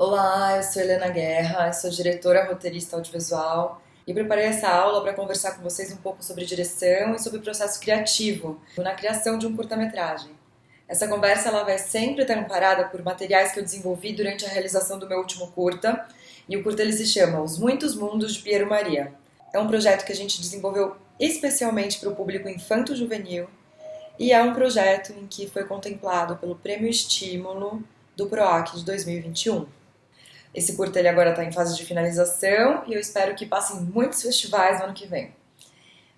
Olá, eu sou Helena Guerra, eu sou diretora roteirista audiovisual e preparei essa aula para conversar com vocês um pouco sobre direção e sobre o processo criativo na criação de um curta-metragem. Essa conversa ela vai sempre estar amparada por materiais que eu desenvolvi durante a realização do meu último curta, e o curta ele se chama Os Muitos Mundos de Piero Maria. É um projeto que a gente desenvolveu especialmente para o público infanto-juvenil e é um projeto em que foi contemplado pelo Prêmio Estímulo do PROAC de 2021. Esse curta ele agora está em fase de finalização e eu espero que passe em muitos festivais no ano que vem.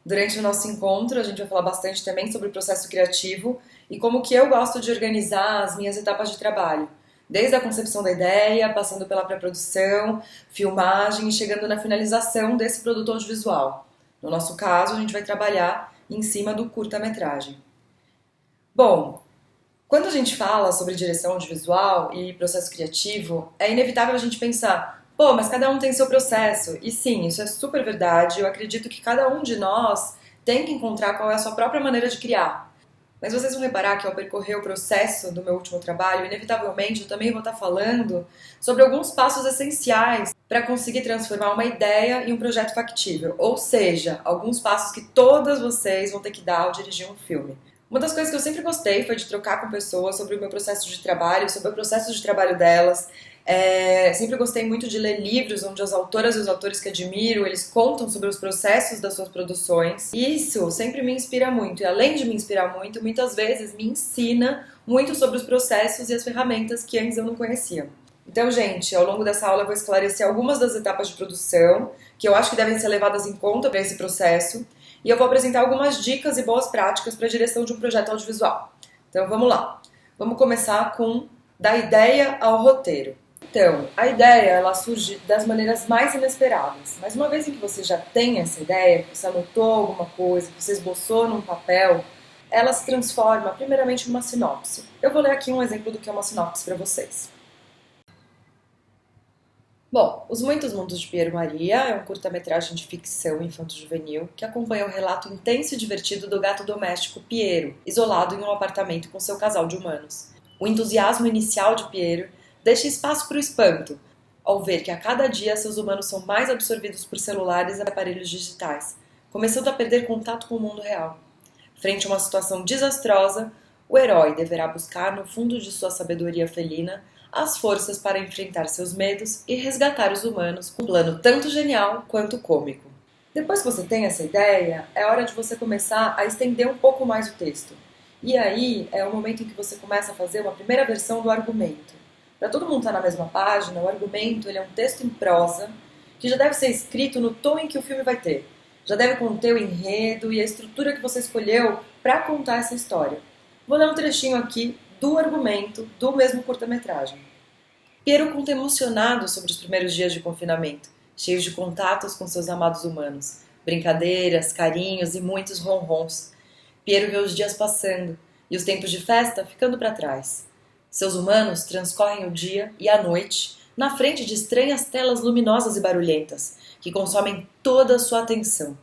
Durante o nosso encontro, a gente vai falar bastante também sobre o processo criativo e como que eu gosto de organizar as minhas etapas de trabalho, desde a concepção da ideia, passando pela pré-produção, filmagem e chegando na finalização desse produto audiovisual. No nosso caso, a gente vai trabalhar em cima do curta-metragem. Bom, quando a gente fala sobre direção audiovisual e processo criativo, é inevitável a gente pensar, pô, mas cada um tem seu processo. E sim, isso é super verdade. Eu acredito que cada um de nós tem que encontrar qual é a sua própria maneira de criar. Mas vocês vão reparar que ao percorrer o processo do meu último trabalho, inevitavelmente eu também vou estar falando sobre alguns passos essenciais para conseguir transformar uma ideia em um projeto factível. Ou seja, alguns passos que todas vocês vão ter que dar ao dirigir um filme. Uma das coisas que eu sempre gostei foi de trocar com pessoas sobre o meu processo de trabalho, sobre o processo de trabalho delas. Sempre gostei muito de ler livros onde as autoras e os autores que admiro, eles contam sobre os processos das suas produções. E isso sempre me inspira muito. E além de me inspirar muito, muitas vezes me ensina muito sobre os processos e as ferramentas que antes eu não conhecia. Então, gente, ao longo dessa aula eu vou esclarecer algumas das etapas de produção que eu acho que devem ser levadas em conta para esse processo. E eu vou apresentar algumas dicas e boas práticas para a direção de um projeto audiovisual. Então vamos lá. Vamos começar com da ideia ao roteiro. Então, a ideia ela surge das maneiras mais inesperadas. Mas uma vez em que você já tem essa ideia, que você anotou alguma coisa, que você esboçou num papel, ela se transforma primeiramente numa sinopse. Eu vou ler aqui um exemplo do que é uma sinopse para vocês. Bom, Os Muitos Mundos de Piero Maria é um curta-metragem de ficção infanto-juvenil que acompanha o relato intenso e divertido do gato doméstico Piero, isolado em um apartamento com seu casal de humanos. O entusiasmo inicial de Piero deixa espaço para o espanto, ao ver que a cada dia seus humanos são mais absorvidos por celulares e aparelhos digitais, começando a perder contato com o mundo real. Frente a uma situação desastrosa, o herói deverá buscar no fundo de sua sabedoria felina as forças para enfrentar seus medos e resgatar os humanos com um plano tanto genial quanto cômico. Depois que você tem essa ideia, é hora de você começar a estender um pouco mais o texto. E aí é o momento em que você começa a fazer uma primeira versão do argumento. Para todo mundo estar na mesma página, o argumento ele é um texto em prosa que já deve ser escrito no tom em que o filme vai ter. Já deve conter o enredo e a estrutura que você escolheu para contar essa história. Vou ler um trechinho aqui do argumento do mesmo curta-metragem. Piero conta emocionado sobre os primeiros dias de confinamento, cheios de contatos com seus amados humanos, brincadeiras, carinhos e muitos ronrons. Piero vê os dias passando e os tempos de festa ficando para trás. Seus humanos transcorrem o dia e a noite na frente de estranhas telas luminosas e barulhentas, que consomem toda a sua atenção.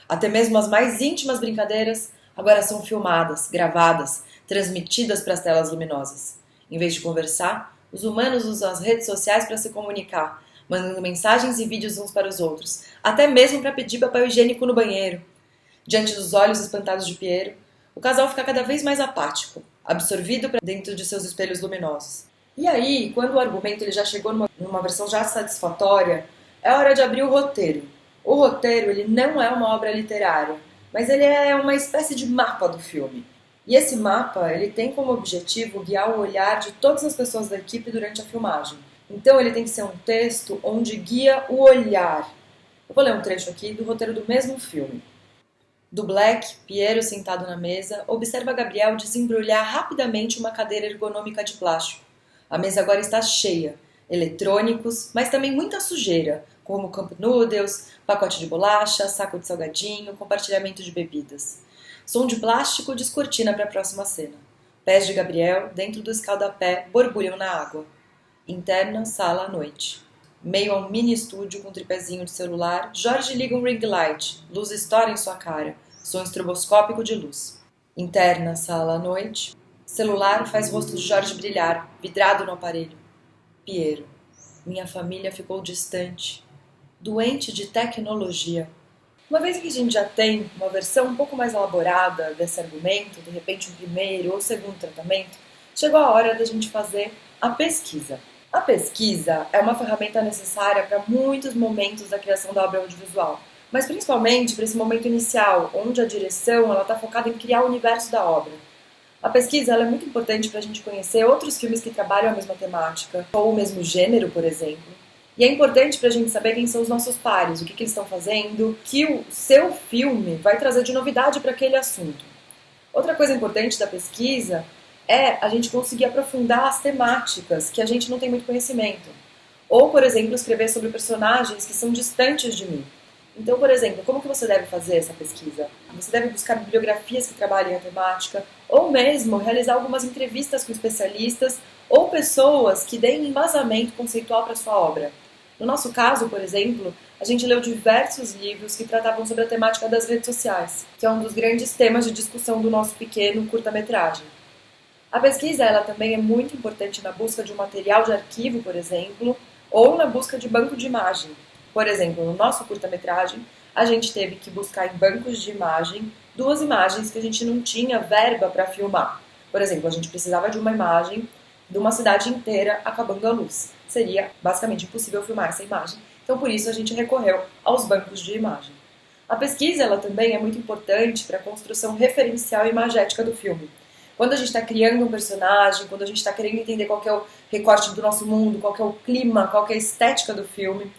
Até mesmo as mais íntimas brincadeiras agora são filmadas, gravadas, transmitidas para as telas luminosas. Em vez de conversar, os humanos usam as redes sociais para se comunicar, mandando mensagens e vídeos uns para os outros, até mesmo para pedir papel higiênico no banheiro. Diante dos olhos espantados de Piero, o casal fica cada vez mais apático, absorvido para dentro de seus espelhos luminosos. E aí, quando o argumento ele já chegou numa versão já satisfatória, é hora de abrir o roteiro. O roteiro ele não é uma obra literária, mas ele é uma espécie de mapa do filme. E esse mapa, ele tem como objetivo guiar o olhar de todas as pessoas da equipe durante a filmagem. Então ele tem que ser um texto onde guia o olhar. Eu vou ler um trecho aqui do roteiro do mesmo filme. Do Black, Piero, sentado na mesa, observa Gabriel desembrulhar rapidamente uma cadeira ergonômica de plástico. A mesa agora está cheia, eletrônicos, mas também muita sujeira, como Cup Noodles, pacote de bolacha, saco de salgadinho, compartilhamento de bebidas. Som de plástico descortina para a próxima cena. Pés de Gabriel, dentro do escaldapé, borbulham na água. Interna, sala à noite. Meio a um mini estúdio com tripézinho de celular, Jorge liga um ring light. Luz estoura em sua cara. Som estroboscópico de luz. Interna, sala à noite. Celular faz o rosto de Jorge brilhar, vidrado no aparelho. Piero. Minha família ficou distante, doente de tecnologia. Uma vez que a gente já tem uma versão um pouco mais elaborada desse argumento, de repente um primeiro ou segundo tratamento, chegou a hora da gente fazer a pesquisa. A pesquisa é uma ferramenta necessária para muitos momentos da criação da obra audiovisual, mas principalmente para esse momento inicial, onde a direção está focada em criar o universo da obra. A pesquisa ela é muito importante para a gente conhecer outros filmes que trabalham a mesma temática, ou o mesmo gênero, por exemplo. E é importante para a gente saber quem são os nossos pares, o que eles estão fazendo, que o seu filme vai trazer de novidade para aquele assunto. Outra coisa importante da pesquisa é a gente conseguir aprofundar as temáticas que a gente não tem muito conhecimento. Ou, por exemplo, escrever sobre personagens que são distantes de mim. Então, por exemplo, como que você deve fazer essa pesquisa? Você deve buscar bibliografias que trabalhem a temática, ou mesmo realizar algumas entrevistas com especialistas ou pessoas que deem embasamento conceitual para a sua obra. No nosso caso, por exemplo, a gente leu diversos livros que tratavam sobre a temática das redes sociais, que é um dos grandes temas de discussão do nosso pequeno curta-metragem. A pesquisa ela também é muito importante na busca de um material de arquivo, por exemplo, ou na busca de banco de imagem. Por exemplo, no nosso curta-metragem, a gente teve que buscar em bancos de imagem 2 imagens que a gente não tinha verba para filmar. Por exemplo, a gente precisava de uma imagem de uma cidade inteira acabando a luz. Seria basicamente impossível filmar essa imagem, então por isso a gente recorreu aos bancos de imagem. A pesquisa ela também é muito importante para a construção referencial e imagética do filme. Quando a gente está criando um personagem, quando a gente está querendo entender qual que é o recorte do nosso mundo, qual que é o clima, qual que é a estética do filme,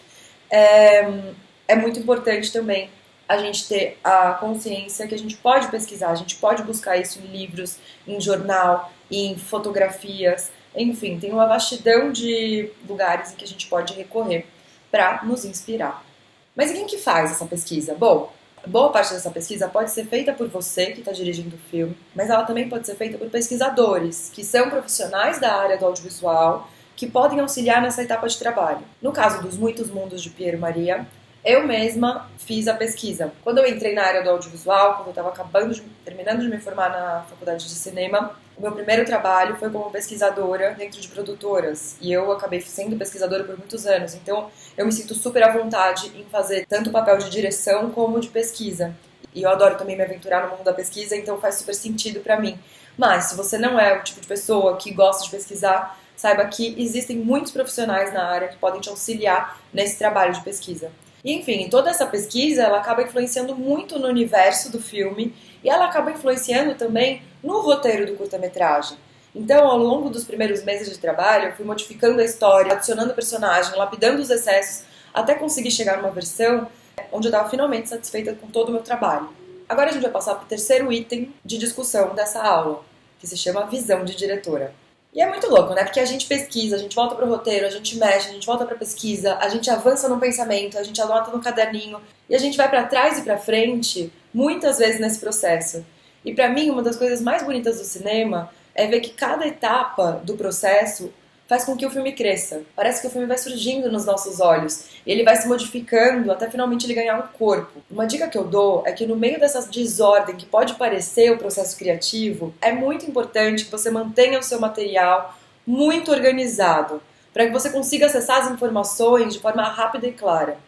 é muito importante também a gente ter a consciência que a gente pode pesquisar, a gente pode buscar isso em livros, em jornal, em fotografias, enfim, tem uma vastidão de lugares em que a gente pode recorrer para nos inspirar. Mas e quem que faz essa pesquisa? Bom, boa parte dessa pesquisa pode ser feita por você que está dirigindo o filme, mas ela também pode ser feita por pesquisadores, que são profissionais da área do audiovisual, que podem auxiliar nessa etapa de trabalho. No caso dos Muitos Mundos de Piero Maria, eu mesma fiz a pesquisa. Quando eu entrei na área do audiovisual, quando eu estava terminando de me formar na faculdade de cinema, o meu primeiro trabalho foi como pesquisadora dentro de produtoras. E eu acabei sendo pesquisadora por muitos anos. Então, eu me sinto super à vontade em fazer tanto o papel de direção como de pesquisa. E eu adoro também me aventurar no mundo da pesquisa, então faz super sentido para mim. Mas, se você não é o tipo de pessoa que gosta de pesquisar, saiba que existem muitos profissionais na área que podem te auxiliar nesse trabalho de pesquisa. E, enfim, toda essa pesquisa ela acaba influenciando muito no universo do filme e ela acaba influenciando também no roteiro do curta-metragem. Então, ao longo dos primeiros meses de trabalho, eu fui modificando a história, adicionando personagem, lapidando os excessos, até conseguir chegar numa versão onde eu estava finalmente satisfeita com todo o meu trabalho. Agora a gente vai passar para o terceiro item de discussão dessa aula, que se chama visão de diretora. E é muito louco, né? Porque a gente pesquisa, a gente volta pro roteiro, a gente mexe, a gente volta pra pesquisa, a gente avança no pensamento, a gente anota no caderninho e a gente vai pra trás e pra frente muitas vezes nesse processo. E pra mim, uma das coisas mais bonitas do cinema é ver que cada etapa do processo faz com que o filme cresça. Parece que o filme vai surgindo nos nossos olhos. E ele vai se modificando até finalmente ele ganhar um corpo. Uma dica que eu dou é que no meio dessa desordem que pode parecer o processo criativo, é muito importante que você mantenha o seu material muito organizado, para que você consiga acessar as informações de forma rápida e clara.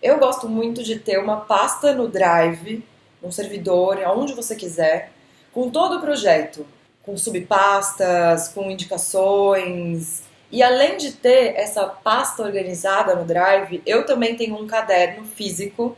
Eu gosto muito de ter uma pasta no Drive, num servidor, aonde você quiser, com todo o projeto, com subpastas, com indicações. E além de ter essa pasta organizada no Drive, eu também tenho um caderno físico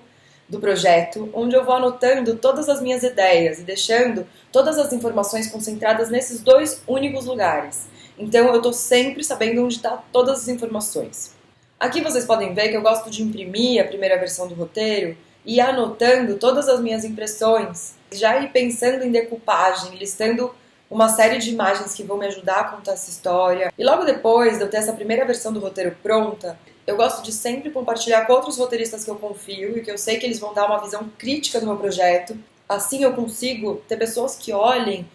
do projeto, onde eu vou anotando todas as minhas ideias e deixando todas as informações concentradas nesses 2 únicos lugares. Então eu estou sempre sabendo onde estão todas as informações. Aqui vocês podem ver que eu gosto de imprimir a primeira versão do roteiro e ir anotando todas as minhas impressões, já ir pensando em decupagem, listando uma série de imagens que vão me ajudar a contar essa história. E logo depois de eu ter essa primeira versão do roteiro pronta, eu gosto de sempre compartilhar com outros roteiristas que eu confio e que eu sei que eles vão dar uma visão crítica do meu projeto. Assim eu consigo ter pessoas que olhem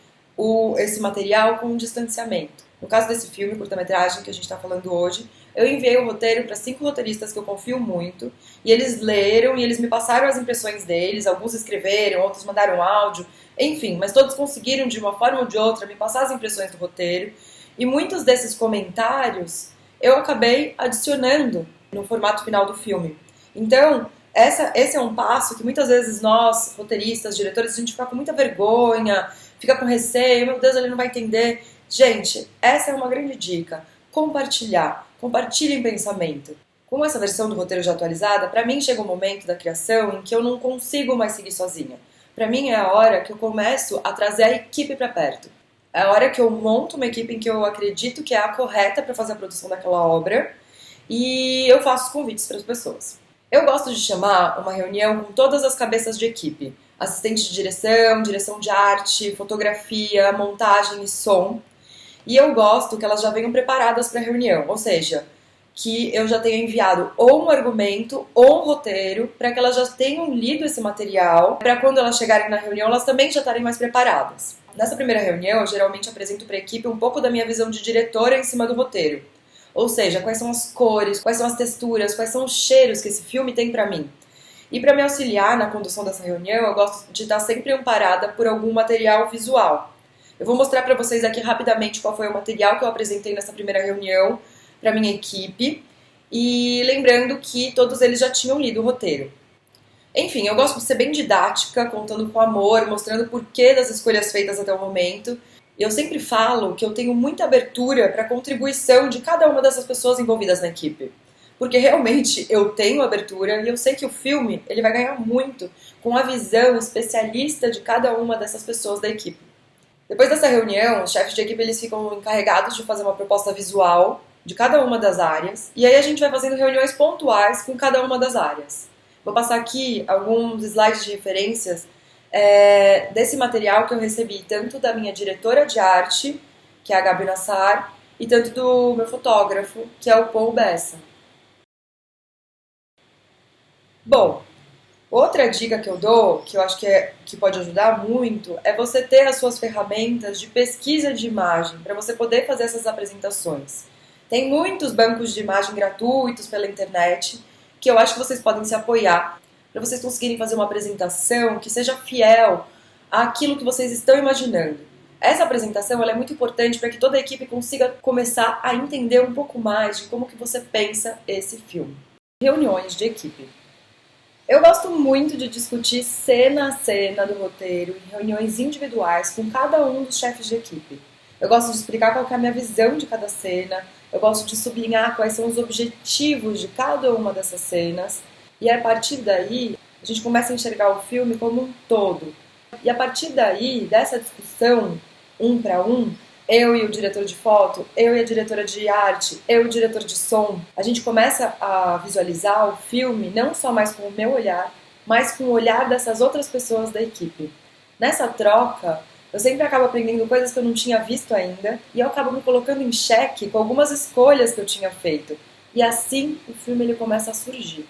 esse material com um distanciamento. No caso desse filme, curta-metragem que a gente está falando hoje, eu enviei o roteiro para 5 roteiristas que eu confio muito, e eles leram e eles me passaram as impressões deles, alguns escreveram, outros mandaram áudio, enfim, mas todos conseguiram de uma forma ou de outra me passar as impressões do roteiro, e muitos desses comentários eu acabei adicionando no formato final do filme. Então, esse é um passo que muitas vezes nós, roteiristas, diretores, a gente fica com muita vergonha, fica com receio, meu Deus, ele não vai entender. Gente, essa é uma grande dica. Compartilhar. Compartilhem pensamento. Com essa versão do roteiro já atualizada, para mim chega um momento da criação em que eu não consigo mais seguir sozinha. Para mim é a hora que eu começo a trazer a equipe para perto. É a hora que eu monto uma equipe em que eu acredito que é a correta para fazer a produção daquela obra e eu faço os convites para as pessoas. Eu gosto de chamar uma reunião com todas as cabeças de equipe. Assistente de direção, direção de arte, fotografia, montagem e som. E eu gosto que elas já venham preparadas para a reunião, ou seja, que eu já tenha enviado ou um argumento ou um roteiro para que elas já tenham lido esse material, para quando elas chegarem na reunião elas também já estarem mais preparadas. Nessa primeira reunião eu geralmente apresento para a equipe um pouco da minha visão de diretora em cima do roteiro. Ou seja, quais são as cores, quais são as texturas, quais são os cheiros que esse filme tem para mim. E para me auxiliar na condução dessa reunião, eu gosto de estar sempre amparada por algum material visual. Eu vou mostrar para vocês aqui rapidamente qual foi o material que eu apresentei nessa primeira reunião para minha equipe, e lembrando que todos eles já tinham lido o roteiro. Enfim, eu gosto de ser bem didática, contando com amor, mostrando o porquê das escolhas feitas até o momento. E eu sempre falo que eu tenho muita abertura para a contribuição de cada uma dessas pessoas envolvidas na equipe. Porque realmente eu tenho abertura e eu sei que o filme ele vai ganhar muito com a visão especialista de cada uma dessas pessoas da equipe. Depois dessa reunião, os chefes de equipe eles ficam encarregados de fazer uma proposta visual de cada uma das áreas, e aí a gente vai fazendo reuniões pontuais com cada uma das áreas. Vou passar aqui alguns slides de referências desse material que eu recebi tanto da minha diretora de arte, que é a Gabi Nassar, e tanto do meu fotógrafo, que é o Paul Bessa. Bom, outra dica que eu dou, que eu acho que pode ajudar muito, é você ter as suas ferramentas de pesquisa de imagem para você poder fazer essas apresentações. Tem muitos bancos de imagem gratuitos pela internet que eu acho que vocês podem se apoiar para vocês conseguirem fazer uma apresentação que seja fiel àquilo que vocês estão imaginando. Essa apresentação ela é muito importante para que toda a equipe consiga começar a entender um pouco mais de como que você pensa esse filme. Reuniões de equipe. Eu gosto muito de discutir cena a cena do roteiro em reuniões individuais com cada um dos chefes de equipe. Eu gosto de explicar qual que é a minha visão de cada cena, eu gosto de sublinhar quais são os objetivos de cada uma dessas cenas, e a partir daí a gente começa a enxergar o filme como um todo. E a partir daí, dessa discussão, um para um, eu e o diretor de foto, eu e a diretora de arte, eu e o diretor de som, a gente começa a visualizar o filme não só mais com o meu olhar, mas com o olhar dessas outras pessoas da equipe. Nessa troca, eu sempre acabo aprendendo coisas que eu não tinha visto ainda e eu acabo me colocando em xeque com algumas escolhas que eu tinha feito. E assim o filme ele começa a surgir.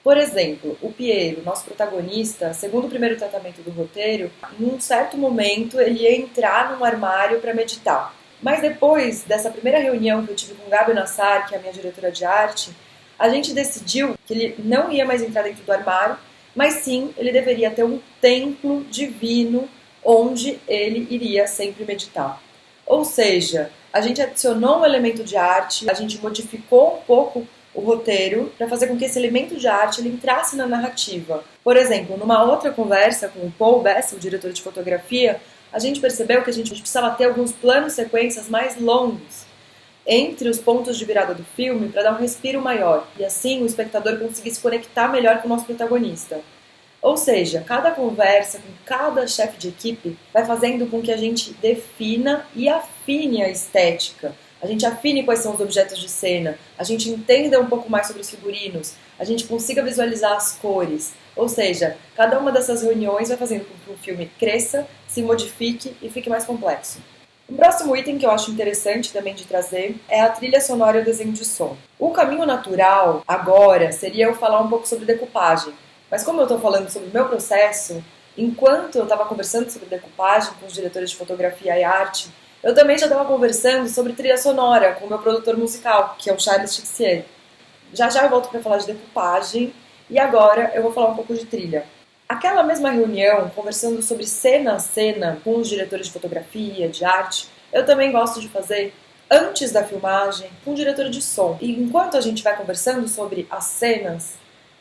Por exemplo, o Piero, nosso protagonista, segundo o primeiro tratamento do roteiro, num certo momento ele ia entrar num armário para meditar. Mas depois dessa primeira reunião que eu tive com Gabi Nassar, que é a minha diretora de arte, a gente decidiu que ele não ia mais entrar dentro do armário, mas sim ele deveria ter um templo divino onde ele iria sempre meditar. Ou seja, a gente adicionou um elemento de arte, a gente modificou um pouco o roteiro para fazer com que esse elemento de arte ele entrasse na narrativa. Por exemplo, numa outra conversa com o Paul Bessa, o diretor de fotografia, a gente percebeu que a gente precisava ter alguns planos sequências mais longos entre os pontos de virada do filme para dar um respiro maior e assim o espectador conseguisse conectar melhor com o nosso protagonista. Ou seja, cada conversa com cada chefe de equipe vai fazendo com que a gente defina e afine a estética. A gente afine quais são os objetos de cena, a gente entenda um pouco mais sobre os figurinos, a gente consiga visualizar as cores. Ou seja, cada uma dessas reuniões vai fazendo com que o filme cresça, se modifique e fique mais complexo. Um próximo item que eu acho interessante também de trazer é a trilha sonora e o desenho de som. O caminho natural agora seria eu falar um pouco sobre decupagem. Mas como eu estou falando sobre o meu processo, enquanto eu estava conversando sobre decupagem com os diretores de fotografia e arte, eu também já estava conversando sobre trilha sonora com o meu produtor musical, que é o Charles Tixier. Já já eu volto para falar de decupagem e agora eu vou falar um pouco de trilha. Aquela mesma reunião, conversando sobre cena a cena com os diretores de fotografia, de arte, eu também gosto de fazer antes da filmagem com o diretor de som. E enquanto a gente vai conversando sobre as cenas,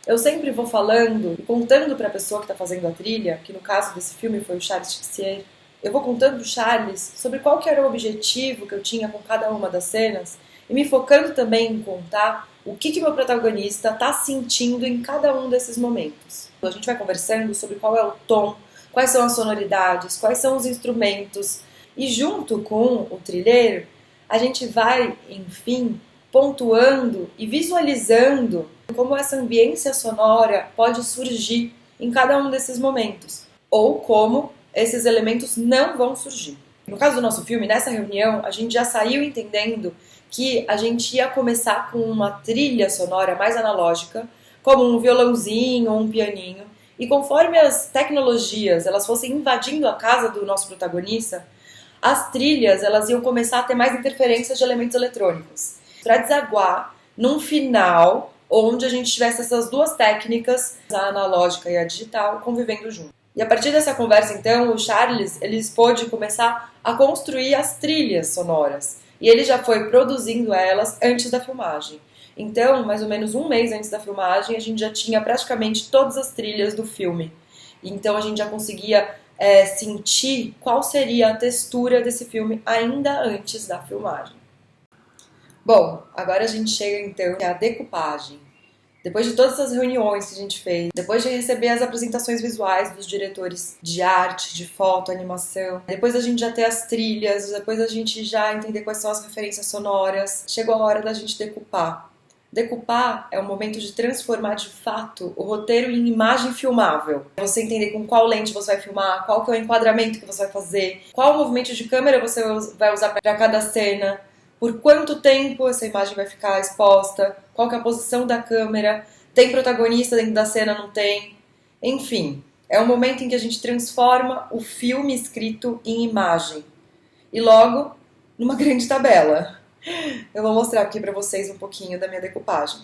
eu sempre vou falando e contando para a pessoa que está fazendo a trilha, que no caso desse filme foi o Charles Tixier, eu vou contando pro Charles sobre qual que era o objetivo que eu tinha com cada uma das cenas e me focando também em contar o que meu protagonista está sentindo em cada um desses momentos. A gente vai conversando sobre qual é o tom, quais são as sonoridades, quais são os instrumentos e junto com o trilheiro a gente vai, enfim, pontuando e visualizando como essa ambiência sonora pode surgir em cada um desses momentos ou como esses elementos não vão surgir. No caso do nosso filme, nessa reunião, a gente já saiu entendendo que a gente ia começar com uma trilha sonora mais analógica, como um violãozinho ou um pianinho, e conforme as tecnologias elas fossem invadindo a casa do nosso protagonista, as trilhas elas iam começar a ter mais interferências de elementos eletrônicos, para desaguar num final onde a gente tivesse essas duas técnicas, a analógica e a digital, convivendo junto. E a partir dessa conversa, então, o Charles ele pôde começar a construir as trilhas sonoras. E ele já foi produzindo elas antes da filmagem. Então, mais ou menos um mês antes da filmagem, a gente já tinha praticamente todas as trilhas do filme. Então, a gente já conseguia sentir qual seria a textura desse filme ainda antes da filmagem. Bom, agora a gente chega, então, à decupagem. Depois de todas as reuniões que a gente fez, depois de receber as apresentações visuais dos diretores de arte, de foto, animação, depois da gente já ter as trilhas, depois da gente já entender quais são as referências sonoras, chegou a hora da gente decupar. Decupar é o momento de transformar de fato o roteiro em imagem filmável. Você entender com qual lente você vai filmar, qual que é o enquadramento que você vai fazer, qual movimento de câmera você vai usar para cada cena, por quanto tempo essa imagem vai ficar exposta, qual que é a posição da câmera, tem protagonista dentro da cena, não tem. Enfim, é um momento em que a gente transforma o filme escrito em imagem. E logo, numa grande tabela. Eu vou mostrar aqui pra vocês um pouquinho da minha decupagem.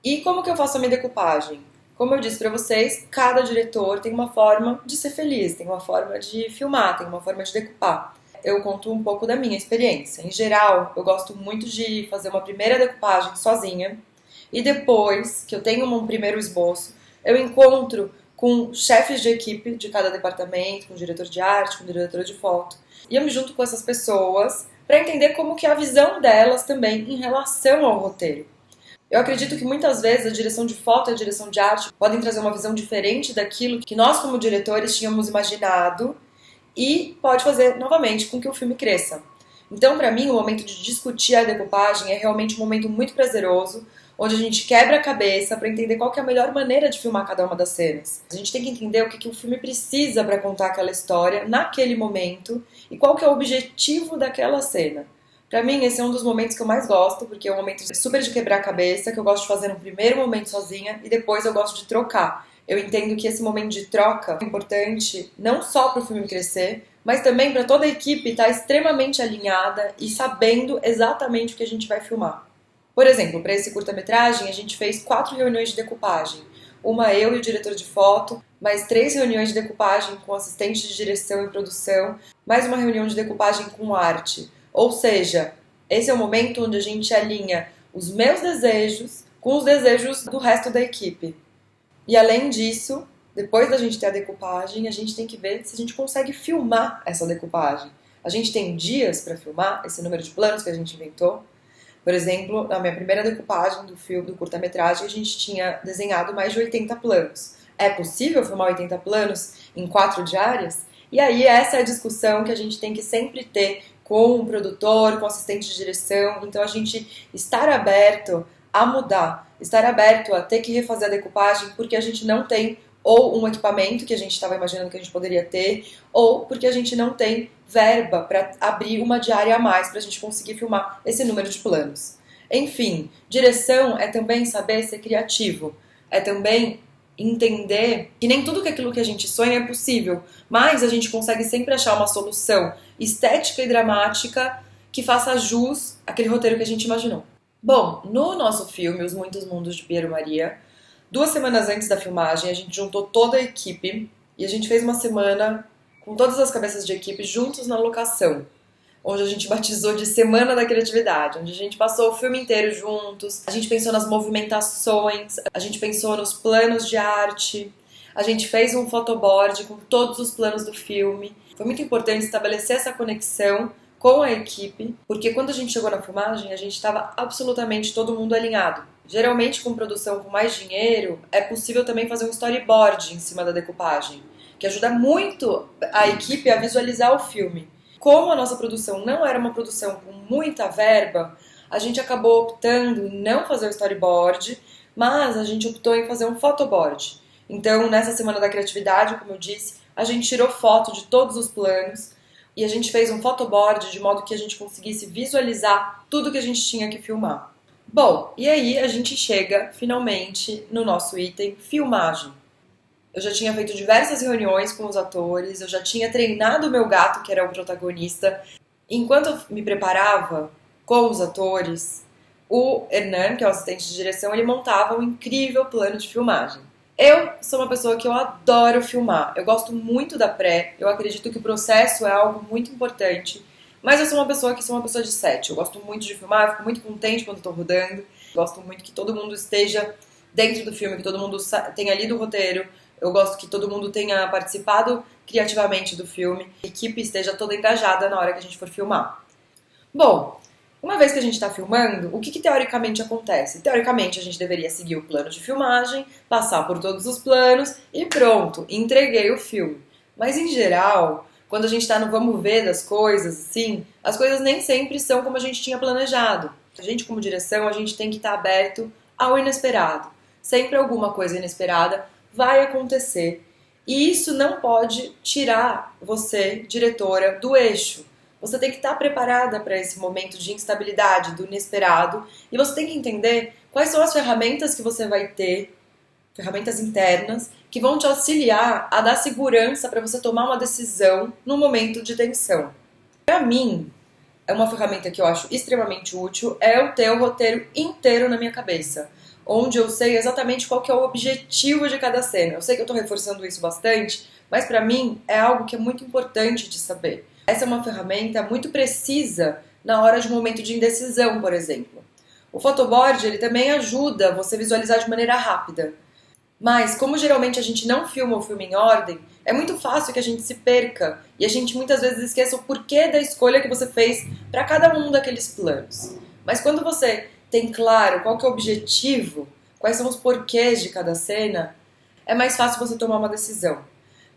E como que eu faço a minha decupagem? Como eu disse pra vocês, cada diretor tem uma forma de ser feliz, tem uma forma de filmar, tem uma forma de decupar. Eu conto um pouco da minha experiência. Em geral, eu gosto muito de fazer uma primeira decupagem sozinha e depois que eu tenho um primeiro esboço, eu encontro com chefes de equipe de cada departamento, com o diretor de arte, com o diretor de foto, e eu me junto com essas pessoas para entender como que é a visão delas também em relação ao roteiro. Eu acredito que muitas vezes a direção de foto e a direção de arte podem trazer uma visão diferente daquilo que nós como diretores tínhamos imaginado e pode fazer, novamente, com que o filme cresça. Então, para mim, o momento de discutir a decupagem é realmente um momento muito prazeroso, onde a gente quebra a cabeça para entender qual que é a melhor maneira de filmar cada uma das cenas. A gente tem que entender o que o filme precisa para contar aquela história naquele momento e qual que é o objetivo daquela cena. Pra mim, esse é um dos momentos que eu mais gosto, porque é um momento super de quebrar a cabeça, que eu gosto de fazer no primeiro momento sozinha e depois eu gosto de trocar. Eu entendo que esse momento de troca é importante não só para o filme crescer, mas também para toda a equipe estar extremamente alinhada e sabendo exatamente o que a gente vai filmar. Por exemplo, para esse curta-metragem, a gente fez 4 reuniões de decupagem. Uma eu e o diretor de foto, mais 3 reuniões de decupagem com assistente de direção e produção, mais uma reunião de decupagem com arte. Ou seja, esse é o momento onde a gente alinha os meus desejos com os desejos do resto da equipe. E além disso, depois da gente ter a decupagem, a gente tem que ver se a gente consegue filmar essa decupagem. A gente tem dias para filmar esse número de planos que a gente inventou. Por exemplo, na minha primeira decupagem do filme, do curta-metragem, a gente tinha desenhado mais de 80 planos. É possível filmar 80 planos em 4 diárias? E aí essa é a discussão que a gente tem que sempre ter com o produtor, com o assistente de direção. Então a gente estar aberto a mudar, estar aberto a ter que refazer a decupagem porque a gente não tem ou um equipamento que a gente estava imaginando que a gente poderia ter, ou porque a gente não tem verba para abrir uma diária a mais para a gente conseguir filmar esse número de planos. Enfim, direção é também saber ser criativo, é também entender que nem tudo aquilo que a gente sonha é possível, mas a gente consegue sempre achar uma solução estética e dramática que faça jus àquele roteiro que a gente imaginou. Bom, no nosso filme, Os Muitos Mundos de Piero Maria, 2 semanas antes da filmagem, a gente juntou toda a equipe e a gente fez uma semana com todas as cabeças de equipe juntos na locação. onde a gente batizou de Semana da Criatividade, onde a gente passou o filme inteiro juntos, a gente pensou nas movimentações, a gente pensou nos planos de arte, a gente fez um photoboard com todos os planos do filme. Foi muito importante estabelecer essa conexão com a equipe, porque quando a gente chegou na filmagem, a gente estava absolutamente todo mundo alinhado. Geralmente, com produção com mais dinheiro, é possível também fazer um storyboard em cima da decupagem, que ajuda muito a equipe a visualizar o filme. Como a nossa produção não era uma produção com muita verba, a gente acabou optando em não fazer o storyboard, mas a gente optou em fazer um photoboard. Então, nessa Semana da Criatividade, como eu disse, a gente tirou foto de todos os planos e a gente fez um photoboard de modo que a gente conseguisse visualizar tudo que a gente tinha que filmar. Bom, e aí a gente chega finalmente no nosso item filmagem. Eu já tinha feito diversas reuniões com os atores, eu já tinha treinado o meu gato, que era o protagonista. Enquanto eu me preparava com os atores, o Hernan, que é o assistente de direção, ele montava um incrível plano de filmagem. Eu sou uma pessoa que eu adoro filmar, eu gosto muito da pré, eu acredito que o processo é algo muito importante, mas eu sou uma pessoa de set, eu gosto muito de filmar, eu fico muito contente quando estou rodando, gosto muito que todo mundo esteja dentro do filme, que todo mundo tenha lido o roteiro, eu gosto que todo mundo tenha participado criativamente do filme, a equipe esteja toda engajada na hora que a gente for filmar. Bom, uma vez que a gente está filmando, o que teoricamente acontece? Teoricamente a gente deveria seguir o plano de filmagem, passar por todos os planos e pronto, entreguei o filme. Mas em geral, quando a gente está no vamos ver das coisas, assim, as coisas nem sempre são como a gente tinha planejado. A gente, como direção, a gente tem que estar aberto ao inesperado. Sempre alguma coisa inesperada vai acontecer. E isso não pode tirar você, diretora, do eixo. Você tem que estar preparada para esse momento de instabilidade, do inesperado, e você tem que entender quais são as ferramentas que você vai ter, ferramentas internas, que vão te auxiliar a dar segurança para você tomar uma decisão no momento de tensão. Para mim, é uma ferramenta que eu acho extremamente útil, é eu ter o roteiro inteiro na minha cabeça, onde eu sei exatamente qual que é o objetivo de cada cena. Eu sei que eu estou reforçando isso bastante, mas para mim é algo que é muito importante de saber. Essa é uma ferramenta muito precisa na hora de um momento de indecisão, por exemplo. O photoboard, ele também ajuda você a visualizar de maneira rápida. Mas, como geralmente a gente não filma o filme em ordem, é muito fácil que a gente se perca e a gente muitas vezes esqueça o porquê da escolha que você fez para cada um daqueles planos. Mas quando você tem claro qual que é o objetivo, quais são os porquês de cada cena, é mais fácil você tomar uma decisão.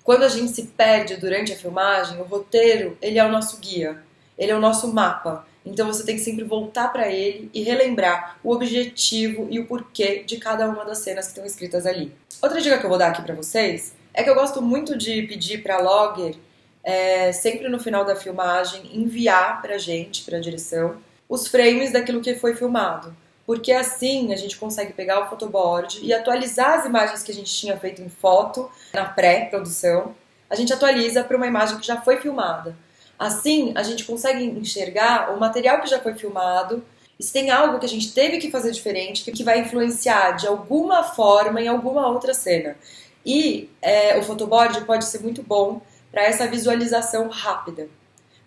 Quando a gente se perde durante a filmagem, o roteiro, ele é o nosso guia, ele é o nosso mapa. Então você tem que sempre voltar para ele e relembrar o objetivo e o porquê de cada uma das cenas que estão escritas ali. Outra dica que eu vou dar aqui para vocês é que eu gosto muito de pedir para logger, sempre no final da filmagem, enviar pra gente, pra direção, os frames daquilo que foi filmado. Porque assim a gente consegue pegar o photoboard e atualizar as imagens que a gente tinha feito em foto na pré-produção, a gente atualiza para uma imagem que já foi filmada. Assim, a gente consegue enxergar o material que já foi filmado e se tem algo que a gente teve que fazer diferente que vai influenciar de alguma forma em alguma outra cena. E o photoboard pode ser muito bom para essa visualização rápida.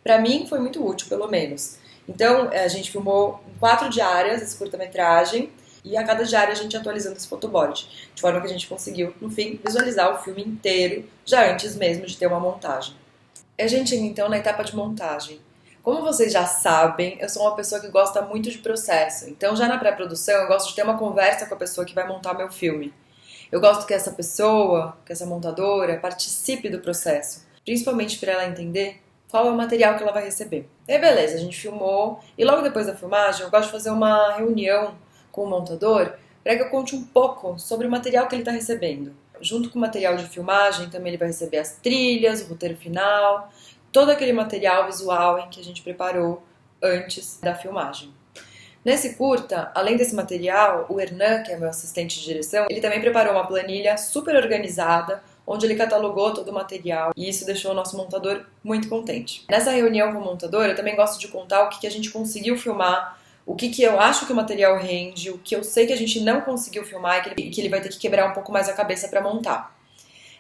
Para mim foi muito útil, pelo menos. Então, a gente filmou em 4 diárias esse curta-metragem e a cada diária a gente atualizando esse photoboard, de forma que a gente conseguiu, no fim, visualizar o filme inteiro, já antes mesmo de ter uma montagem. A gente chega então na etapa de montagem. Como vocês já sabem, eu sou uma pessoa que gosta muito de processo, então já na pré-produção eu gosto de ter uma conversa com a pessoa que vai montar meu filme. Eu gosto que essa pessoa, que essa montadora, participe do processo, principalmente para ela entender qual é o material que ela vai receber. E beleza, a gente filmou, e logo depois da filmagem eu gosto de fazer uma reunião com o montador para que eu conte um pouco sobre o material que ele está recebendo. Junto com o material de filmagem, também ele vai receber as trilhas, o roteiro final, todo aquele material visual em que a gente preparou antes da filmagem. Nesse curta, além desse material, o Hernan, que é meu assistente de direção, ele também preparou uma planilha super organizada, onde ele catalogou todo o material, e isso deixou o nosso montador muito contente. Nessa reunião com o montador, eu também gosto de contar o que a gente conseguiu filmar, o que eu acho que o material rende, o que eu sei que a gente não conseguiu filmar e que ele vai ter que quebrar um pouco mais a cabeça para montar.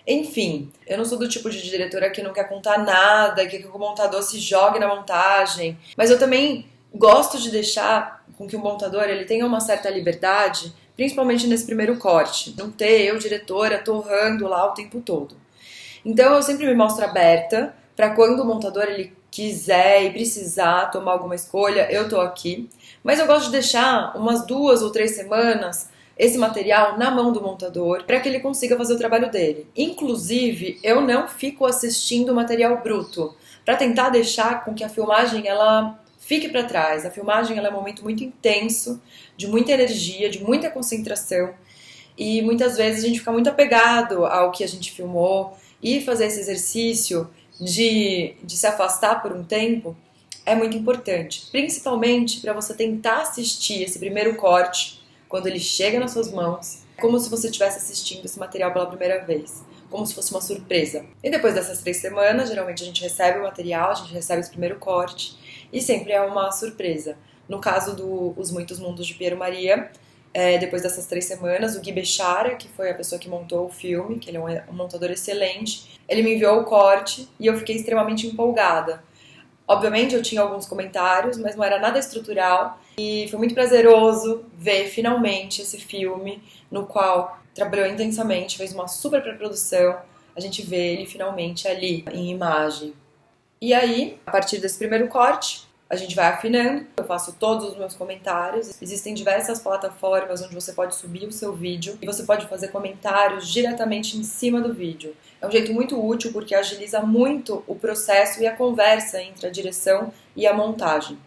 Enfim, eu não sou do tipo de diretora que não quer contar nada, que quer que o montador se jogue na montagem, mas eu também gosto de deixar com que o montador ele tenha uma certa liberdade, principalmente nesse primeiro corte, não ter eu, diretora, torrando lá o tempo todo. Então eu sempre me mostro aberta para quando o montador ele quiser e precisar tomar alguma escolha, eu tô aqui. Mas eu gosto de deixar umas 2 ou 3 semanas esse material na mão do montador para que ele consiga fazer o trabalho dele. Inclusive, eu não fico assistindo o material bruto para tentar deixar com que a filmagem ela fique para trás. A filmagem ela é um momento muito intenso, de muita energia, de muita concentração e muitas vezes a gente fica muito apegado ao que a gente filmou e fazer esse exercício de se afastar por um tempo é muito importante, principalmente para você tentar assistir esse primeiro corte quando ele chega nas suas mãos, como se você estivesse assistindo esse material pela primeira vez, como se fosse uma surpresa. E depois dessas 3 semanas, geralmente a gente recebe o material, a gente recebe esse primeiro corte e sempre é uma surpresa. No caso do Os Muitos Mundos de Piero Maria, depois dessas 3 semanas, o Gui Bechara, que foi a pessoa que montou o filme, que ele é um montador excelente, ele me enviou o corte e eu fiquei extremamente empolgada. Obviamente eu tinha alguns comentários, mas não era nada estrutural e foi muito prazeroso ver finalmente esse filme no qual trabalhou intensamente, fez uma super pré-produção, a gente vê ele finalmente ali em imagem. E aí, a partir desse primeiro corte, a gente vai afinando, eu faço todos os meus comentários. Existem diversas plataformas onde você pode subir o seu vídeo e você pode fazer comentários diretamente em cima do vídeo. É um jeito muito útil porque agiliza muito o processo e a conversa entre a direção e a montagem.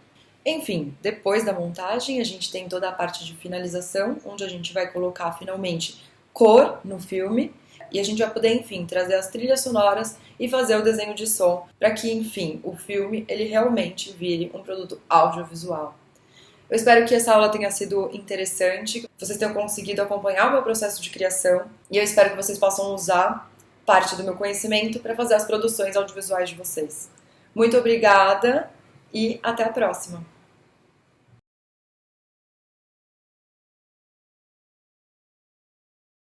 Enfim, depois da montagem a gente tem toda a parte de finalização, onde a gente vai colocar finalmente cor no filme. E a gente vai poder, enfim, trazer as trilhas sonoras e fazer o desenho de som para que, enfim, o filme ele realmente vire um produto audiovisual. Eu espero que essa aula tenha sido interessante, que vocês tenham conseguido acompanhar o meu processo de criação e eu espero que vocês possam usar parte do meu conhecimento para fazer as produções audiovisuais de vocês. Muito obrigada e até a próxima!